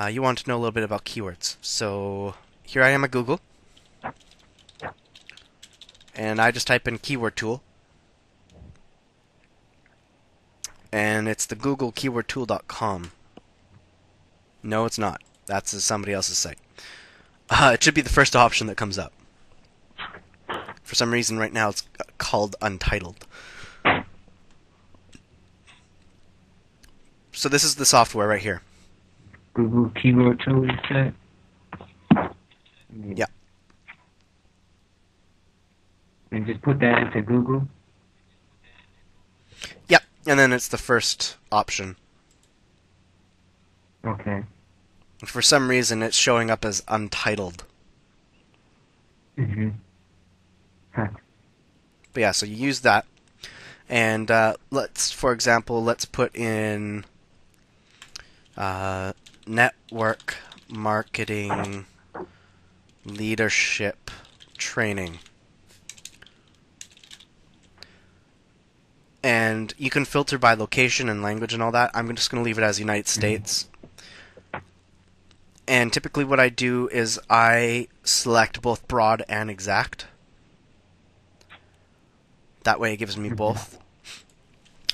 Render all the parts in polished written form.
you want to know a little bit about keywords. So here I am at Google, and I just type in keyword tool, and it's the Google keywordtool.com. No, it's not. That's somebody else's site. It should be the first option that comes up. For some reason right now it's called Untitled. So this is the software right here. Google Keyword Tool, you said? Yeah. And just put that into Google? Yep, and then it's the first option. Okay. For some reason it's showing up as Untitled. Mm-hmm. Huh. But yeah, so you use that. And for example, let's put in network marketing leadership training. And you can filter by location and language and all that. I'm just going to leave it as United States. And typically what I do is I select both broad and exact. That way it gives me both.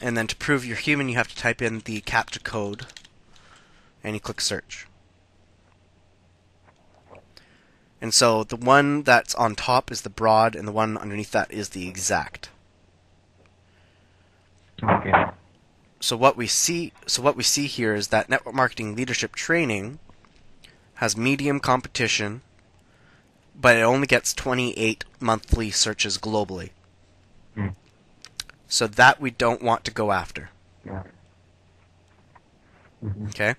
And then to prove you're human, you have to type in the CAPTCHA code, and you click search. And so the one that's on top is the broad, and the one underneath that is the exact. Okay. So what we see here is that network marketing leadership training has medium competition, but it only gets 28 monthly searches globally. So that we don't want to go after. Yeah. Okay.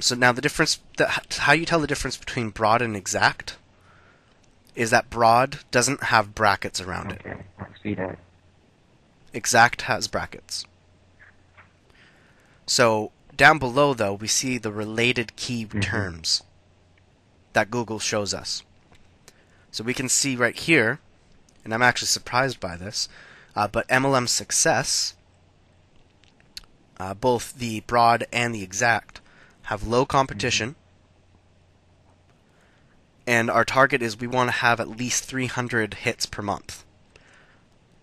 So now the difference, how you tell the difference between broad and exact, is that broad doesn't have brackets around it. Okay, I see that. Exact has brackets. So down below, though, we see the related key terms that Google shows us. So we can see right here, and I'm actually surprised by this, but MLM Success, both the broad and the exact, have low competition, and our target is we want to have at least 300 hits per month.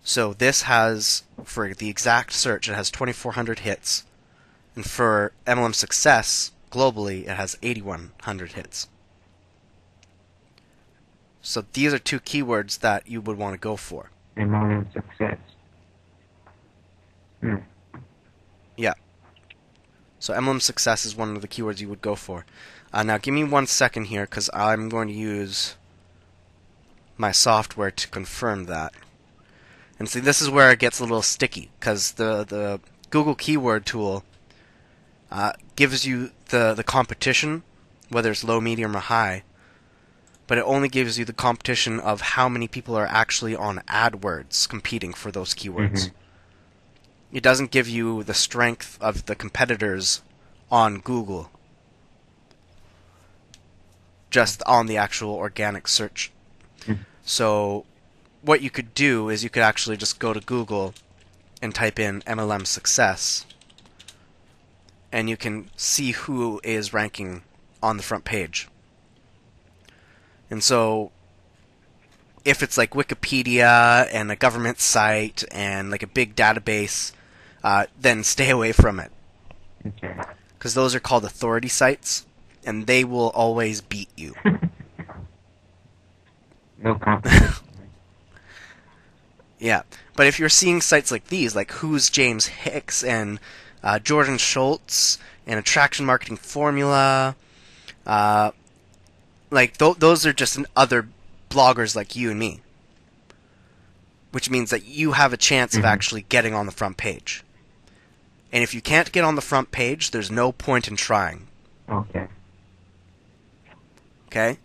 So this has, for the exact search, it has 2,400 hits, and for MLM Success, globally, it has 8,100 hits. So these are two keywords that you would want to go for. MLM Success. Yeah. So MLM Success is one of the keywords you would go for. Now give me 1 second here, because I'm going to use my software to confirm that. And see, this is where it gets a little sticky, because the Google Keyword Tool gives you the competition, whether it's low, medium, or high, but it only gives you the competition of how many people are actually on AdWords competing for those keywords. It doesn't give you the strength of the competitors on Google, just on the actual organic search. So what you could do is you could actually just go to Google and type in MLM Success, and you can see who is ranking on the front page. And so if it's like Wikipedia and a government site and like a big database, then stay away from it. Because those are called authority sites, and they will always beat you. No competition. Yeah, but if you're seeing sites like these, like Who's James Hicks and Jordan Schultz and Attraction Marketing Formula, like those are just other bloggers like you and me, which means that you have a chance of actually getting on the front page. And if you can't get on the front page, there's no point in trying. Okay. Okay?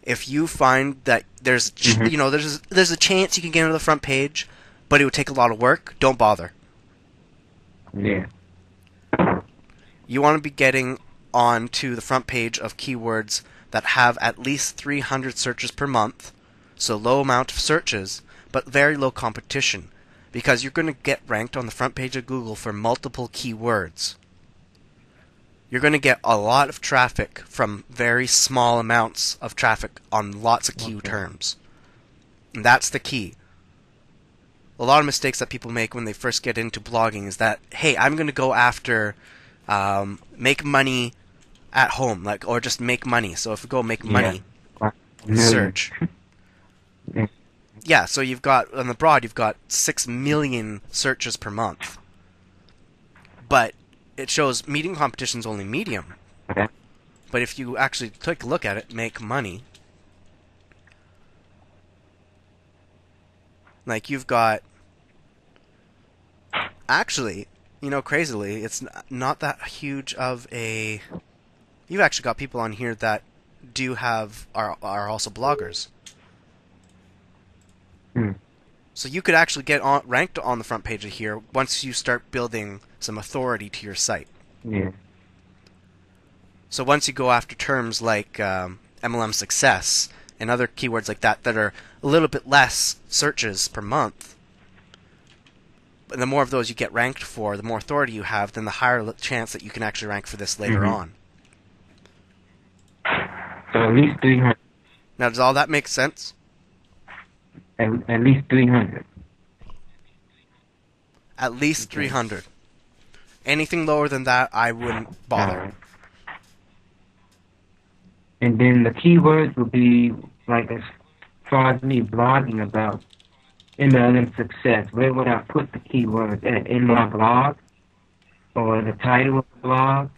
If you find that there's there's a chance you can get on the front page, but it would take a lot of work, don't bother. Yeah. You want to be getting onto the front page of keywords that have at least 300 searches per month, so low amount of searches, but very low competition, because you're going to get ranked on the front page of Google for multiple keywords. you're going to get a lot of traffic from very small amounts of traffic on lots of keyword Okay. terms. And that's the key. A lot of mistakes that people make when they first get into blogging is that, hey, I'm going to go after make money at home, like, or just make money. So if we go make Yeah. money, Like millions. search. Yeah. Yeah, so you've got, on the broad, you've got 6 million searches per month. But it shows medium competition's only medium. Okay. But if you actually take a look at it, make money, like you've got, actually, crazily, it's not that huge of a, you've actually got people on here that are also bloggers. Hmm. So you could actually get ranked on the front page of here once you start building some authority to your site. Yeah. So once you go after terms like MLM Success and other keywords like that that are a little bit less searches per month, but the more of those you get ranked for, the more authority you have, then the higher chance that you can actually rank for this later on. So at least 300. Now, does all that make sense? At least 300. At least Okay. 300. Anything lower than that, I wouldn't bother. Alright. And then the keywords will be like as far as me blogging about MLM Success. Where would I put the keywords at? In my blog? Or the title of the blog?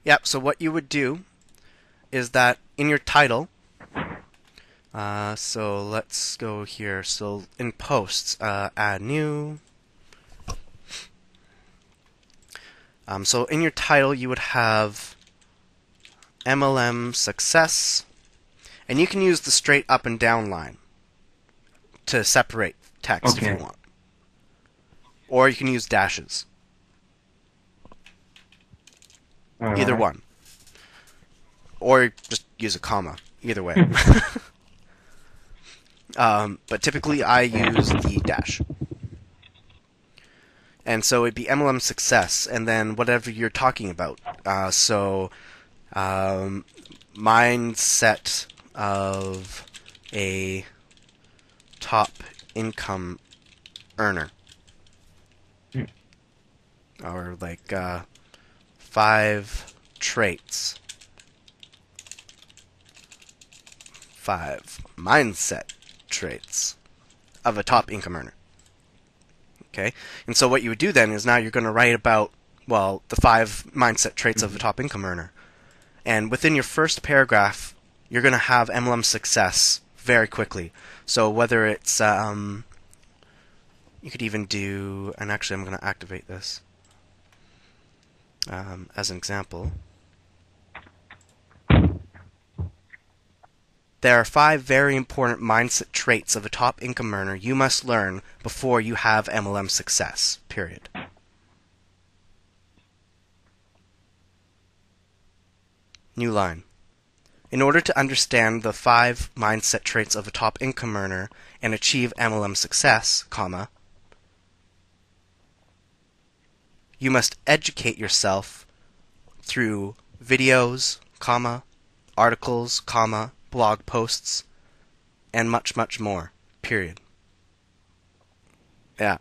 Yep, so what you would do is that in your title, so let's go here. So in posts, add new. So in your title, you would have MLM Success, and you can use the straight up and down line to separate text if Okay. you want. Or you can use dashes. Either Alright. one. Or just use a comma. Either way. But typically I use the dash. And so it'd be MLM Success, and then whatever you're talking about. Mindset of a top income earner. Or like 5 traits. 5 mindset traits of a top income earner. Okay? And so what you would do then is now you're going to write about, well, the 5 mindset traits of a top income earner. And within your first paragraph, you're going to have MLM Success very quickly. So whether it's, you could even do, and actually I'm going to activate this as an example. There are 5 very important mindset traits of a top income earner you must learn before you have MLM Success, period. New line. In order to understand the 5 mindset traits of a top income earner and achieve MLM Success, comma, you must educate yourself through videos, comma, articles, comma, blog posts, and much, much more, period. Yeah.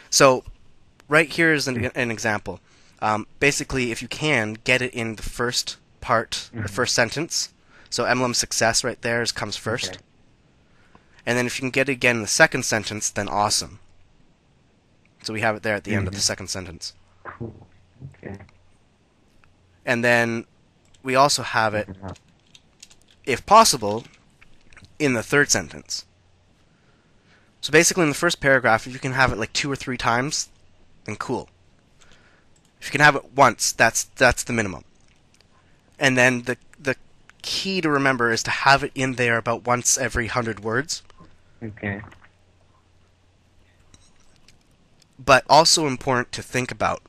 So, right here is an example. Basically, if you can, get it in the first part, the first sentence. So MLM Success right there comes first. Okay. And then if you can get it again in the second sentence, then awesome. So we have it there at the end of the second sentence. Cool. Okay. And then we also have it, if possible, in the third sentence. So basically in the first paragraph, if you can have it like 2 or 3 times, then cool. If you can have it once, that's the minimum. And then the key to remember is to have it in there about once every 100 words. Okay. But also important to think about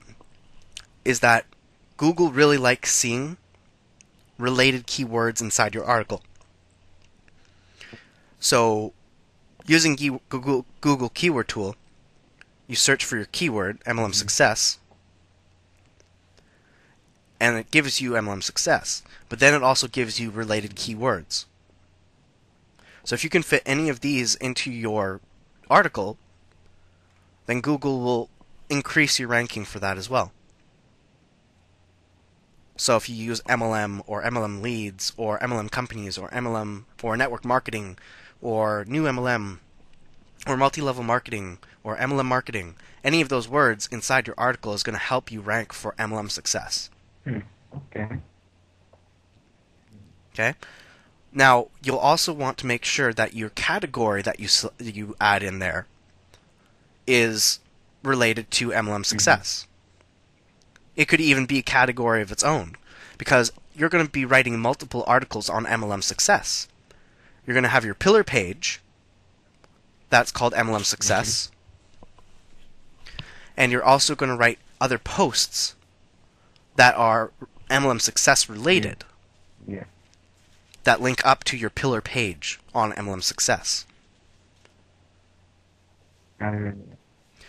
is that Google really likes seeing related keywords inside your article. So, using Google Keyword Tool, you search for your keyword, MLM Success, and it gives you MLM Success. But then it also gives you related keywords. So if you can fit any of these into your article, then Google will increase your ranking for that as well. So if you use MLM or MLM leads or MLM companies or MLM or network marketing or new MLM or multi-level marketing or MLM marketing, any of those words inside your article is going to help you rank for MLM Success. Okay. Okay? Now, you'll also want to make sure that your category that you add in there is related to MLM Success. It could even be a category of its own, because you're going to be writing multiple articles on MLM Success. You're going to have your pillar page, that's called MLM Success, and you're also going to write other posts that are MLM Success related, that link up to your pillar page on MLM Success.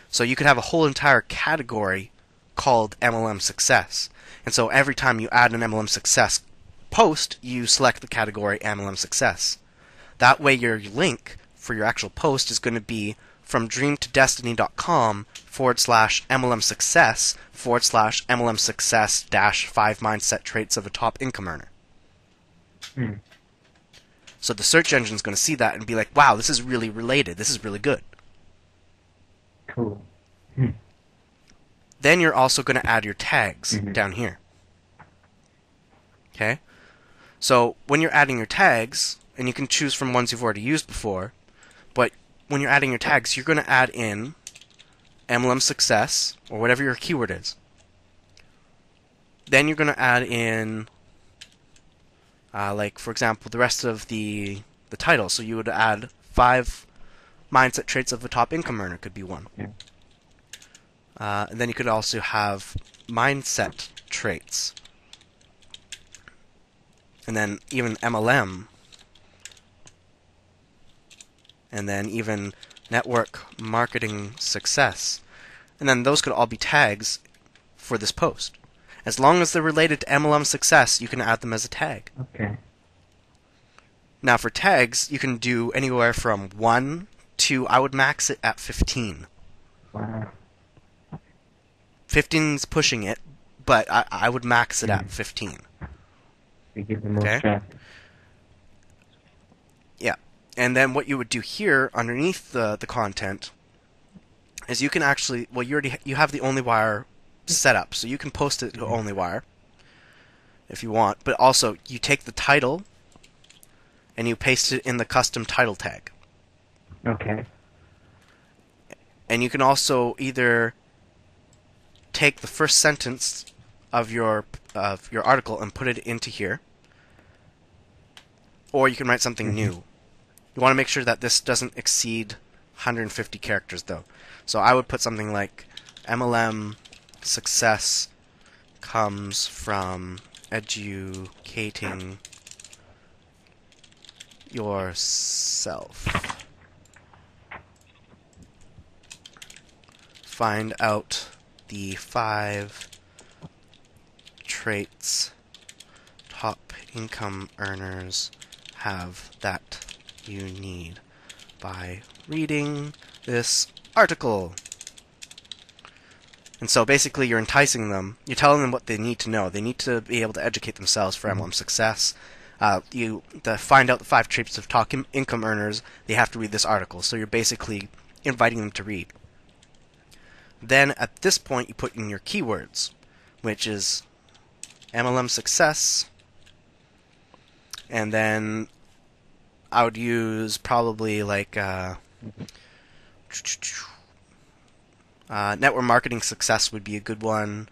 So you could have a whole entire category called MLM Success. And so every time you add an MLM Success post, you select the category MLM Success. That way your link for your actual post is going to be from dreamtodestiny.com/MLM Success/MLM Success -5 mindset traits of a top income earner. So the search engine is going to see that and be like, wow, this is really related. This is really good. Cool. Then you're also going to add your tags down here. Okay? So when you're adding your tags, and you can choose from ones you've already used before, but when you're adding your tags, you're going to add in MLM Success, or whatever your keyword is. Then you're going to add in, like, for example, the rest of the title. So you would add 5 mindset traits of a top income earner could be one. And then you could also have mindset traits. And then even MLM. And then even network marketing success. And then those could all be tags for this post. As long as they're related to MLM Success, you can add them as a tag. Okay. Now for tags, you can do anywhere from 1 to, I would max it at 15. Wow. 15's pushing it, but I would max it at 15. You give them more traffic. Yeah. And then what you would do here underneath the content is you can actually, well, you have the OnlyWire set up, so you can post it to OnlyWire if you want, but also you take the title and you paste it in the custom title tag. Okay. And you can also either take the first sentence of your article and put it into here, or you can write something new. You want to make sure that this doesn't exceed 150 characters, though. So I would put something like MLM Success comes from educating yourself. Find out the 5 traits top income earners have that you need by reading this article. And so basically you're enticing them. You're telling them what they need to know. They need to be able to educate themselves for MLM Success. To find out the 5 traits of top income earners, they have to read this article. So you're basically inviting them to read. Then at this point you put in your keywords, which is MLM Success, and then I would use probably like network marketing success would be a good one,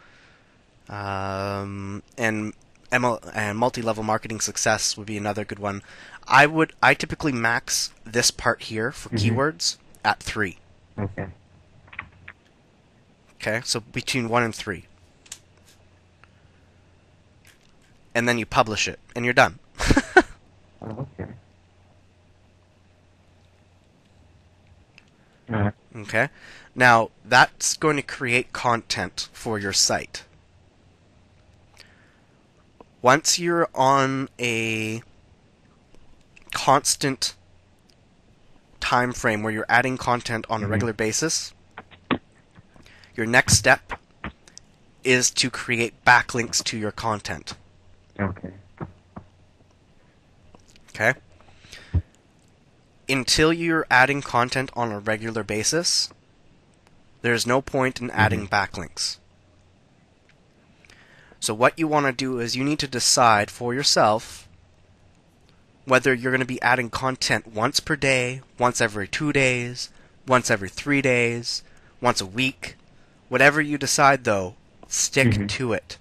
and multi-level marketing success would be another good one. I typically max this part here for keywords at 3. Okay. Okay, so between 1 and 3. And then you publish it, and you're done. Oh, okay. Alright. Okay? Now, that's going to create content for your site. Once you're on a constant time frame where you're adding content on a regular basis, your next step is to create backlinks to your content. Okay. Okay? Until you're adding content on a regular basis, there's no point in adding backlinks. So what you want to do is you need to decide for yourself whether you're going to be adding content once per day, once every 2 days, once every 3 days, once a week. Whatever you decide, though, stick to it.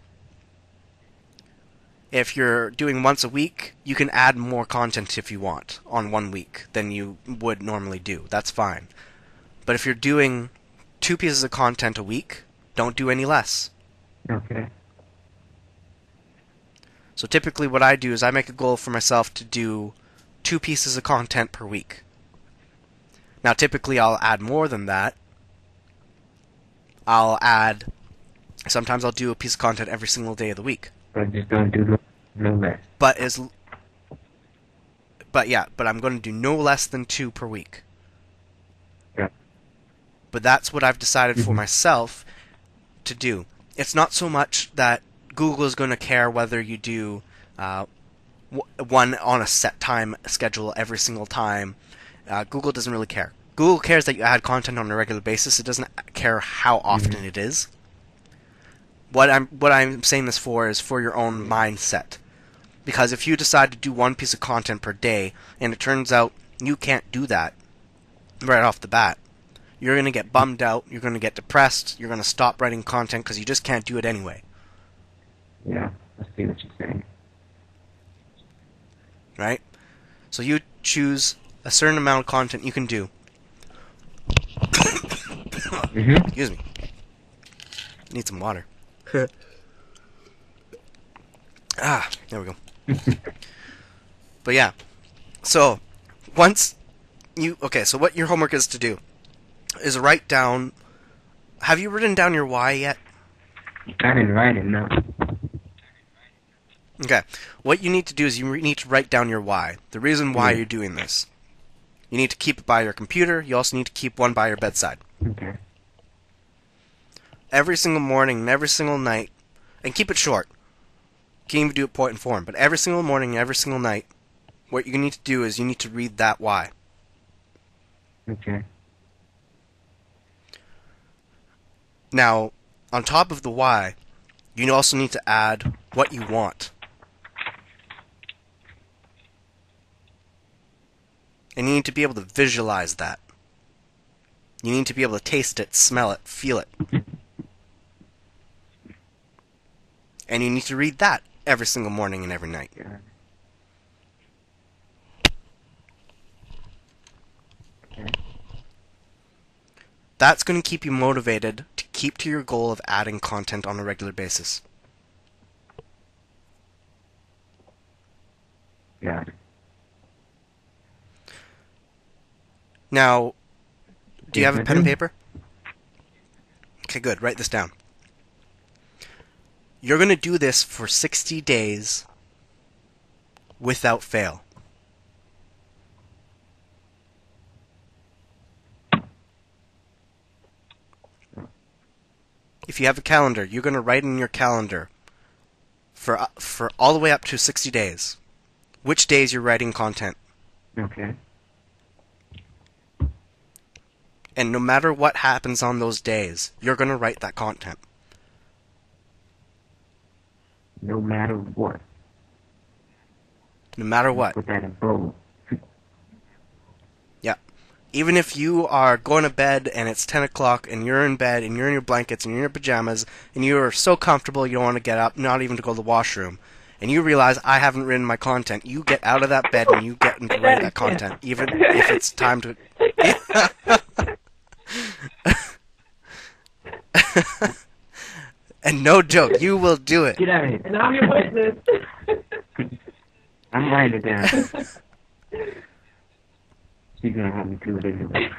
If you're doing once a week, you can add more content if you want on 1 week than you would normally do. That's fine. But if you're doing 2 pieces of content a week, don't do any less. Okay. So typically what I do is I make a goal for myself to do 2 pieces of content per week. Now typically I'll add more than that. Sometimes I'll do a piece of content every single day of the week. But just don't do no less. But I'm going to do no less than 2 per week. Yeah. But that's what I've decided for myself to do. It's not so much that Google is going to care whether you do one on a set time schedule every single time. Google doesn't really care. Google cares that you add content on a regular basis. It doesn't care how often it is. What I'm saying this for is for your own mindset. Because if you decide to do 1 piece of content per day, and it turns out you can't do that right off the bat, you're going to get bummed out, you're going to get depressed, you're going to stop writing content because you just can't do it anyway. Yeah, I see what you're saying. Right? So you choose a certain amount of content you can do. Excuse me. Need some water. There we go. But yeah. So, once you... Okay, so what your homework is to do is write down... Have you written down your why yet? I didn't write it, no. Okay. What you need to do is you need to write down your why. The reason why you're doing this. You need to keep it by your computer. You also need to keep one by your bedside. Okay. Every single morning and every single night, and keep it short. You can even do it point and form, but every single morning and every single night, what you need to do is you need to read that why. Okay. Now, on top of the why, you also need to add what you want. And you need to be able to visualize that. You need to be able to taste it, smell it, feel it. And you need to read that every single morning and every night. Yeah. Okay. That's going to keep you motivated to keep to your goal of adding content on a regular basis. Yeah. Now, do you have a Yes, I pen and do. paper? Okay, good. Write this down. You're going to do this for 60 days without fail. If you have a calendar, you're going to write in your calendar for all the way up to 60 days which days you're writing content. Okay. And no matter what happens on those days, you're going to write that content. No matter what. No matter what. Put that in bold. Yeah. Even if you are going to bed and it's 10 o'clock and you're in bed and you're in your blankets and you're in your pajamas and you are so comfortable you don't want to get up, not even to go to the washroom, and you realize I haven't written my content, you get out of that bed and you get into write that content, even if it's time to... And no joke, you will do it. Get out of here. And I'm your witness. I'm writing it down. She's gonna have me do it anyway.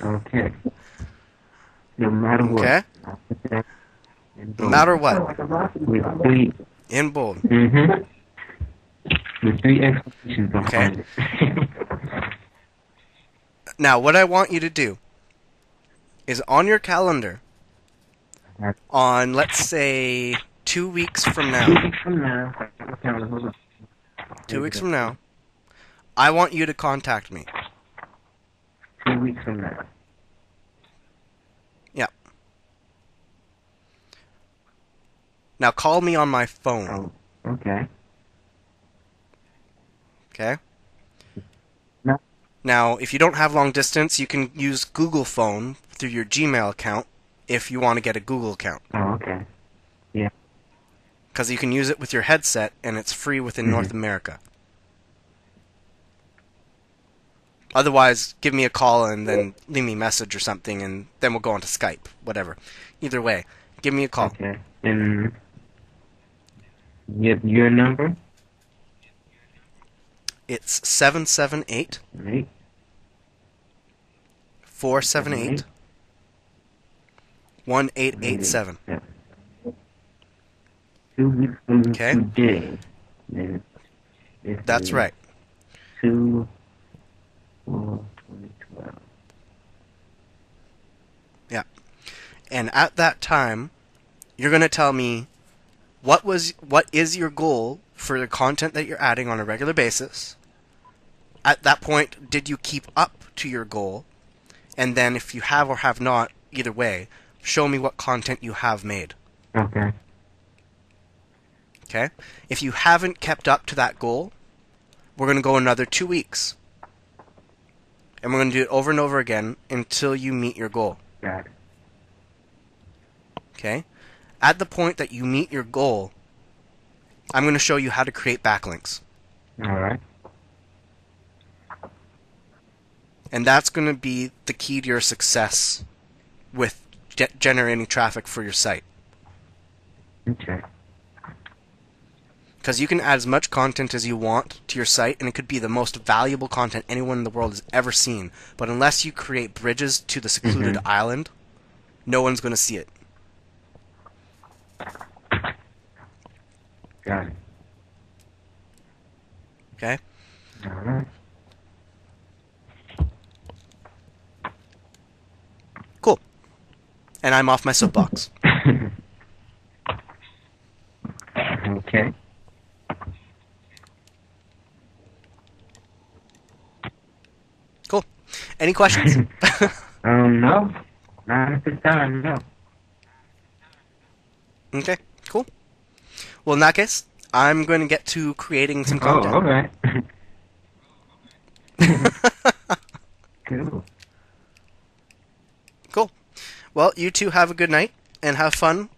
Okay. No matter what. Okay. I'll put that In No bold. matter what. With three. In bold. Mm-hmm. With three exclamations Okay? behind it. Now, what I want you to do is on your calendar, on, let's say, 2 weeks from 2 now, weeks from now. Okay, hold on. 2 weeks from now, I want you to contact me. 2 weeks from now. Yeah. Now, call me on my phone. Oh, okay. Okay? No. Now, if you don't have long distance, you can use Google Phone through your Gmail account if you want to get a Google account. Oh, okay. Yeah. Because you can use it with your headset, and it's free within North America. Otherwise, give me a call and then leave me a message or something, and then we'll go on to Skype. Whatever. Either way, give me a call. Okay. And your number? It's 778 Right. 478 1887. 2 weeks from Okay? today. Then this That's is right. 2/4/2012. Yeah. And at that time, you're going to tell me what is your goal for the content that you're adding on a regular basis. At that point, did you keep up to your goal? And then if you have or have not, either way, show me what content you have made. Okay. Okay? If you haven't kept up to that goal, we're going to go another 2 weeks. And we're going to do it over and over again until you meet your goal. Got it. Okay? At the point that you meet your goal, I'm going to show you how to create backlinks. All right. And that's going to be the key to your success with generating traffic for your site. Okay. Because you can add as much content as you want to your site, and it could be the most valuable content anyone in the world has ever seen. But unless you create bridges to the secluded island, no one's going to see it. Got it. Okay? All right. Cool. And I'm off my soapbox. Okay. Cool. Any questions? No. Not at this time, no. Okay, cool. Well, in that case, I'm going to get to creating some content. Oh, all right. Cool. Cool. Well, you two have a good night, and have fun